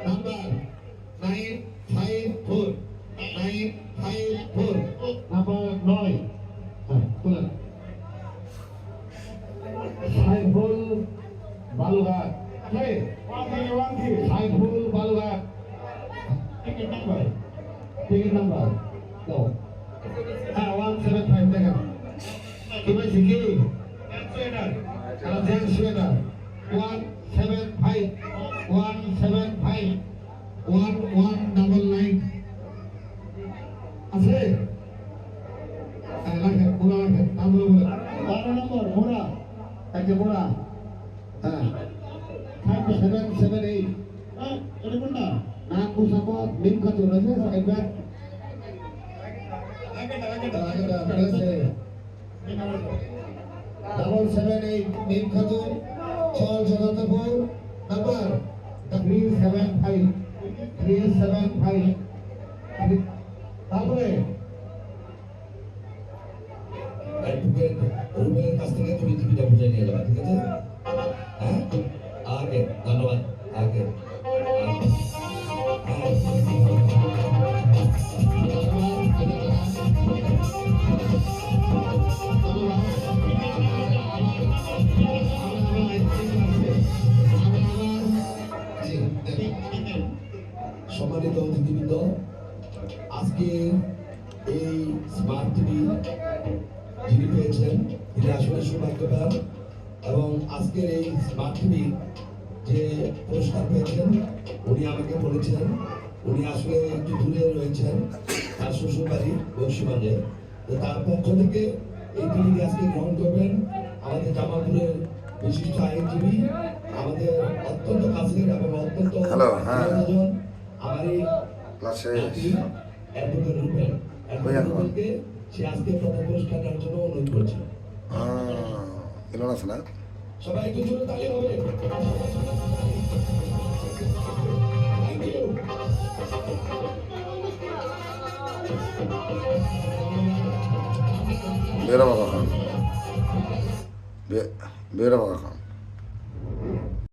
number 954 954 number 9 তুলেন সাইফুল বালুঘাট কে Saiful Balughat ticket number দাও হ্যাঁ 175 দেখেন কি বলছি কি জেন্টস সোয়েটার 175 175 1199 আছে লাগে পুরা লাগে নাম্বার বলে 12 নম্বর মোরা একটা মোরা হ্যাঁ 5778 এটা কোনটা নাম মুসাফত মিম কত রয়েছে একবার double 78 মিম খাতুন চল সদান্তপুর নাম্বার 375 তারপরে রুবেলের কাছ থেকে তুমি টিভিটা বুঝে নিয়ে যাবে ঠিক আছে হ্যাঁ আগে ধন্যবাদ আগে সম্মানিত অতিথিবৃন্দ আজকে এই স্মার্ট টিভি যিনি পেয়েছেন তিনি আসলে সৌভাগ্যবান এবং আজকের এই স্মার্ট টিভি যে পুরস্কার পেয়েছেন উনি আমাকে বলেছেন উনি আসলে একটু দূরে রয়েছেন তার শ্বশুরবাড়ি বংশীগঞ্জে তো তার পক্ষ থেকে এই টিভিটি আজকে গ্রহণ করবেন আমাদের জামালপুরের বিশিষ্ট আইনজীবী আমাদের অত্যন্ত কাছের এবং অত্যন্ত আমার এই অ্যাডভোকেট রুবেল অ্যাডভোকেটকে সে আজকে প্রথম পুরস্কার দেওয়ার জন্য অনুরোধ করছে সবাই একটু জোরে তালি হবে বেরা বাবা খান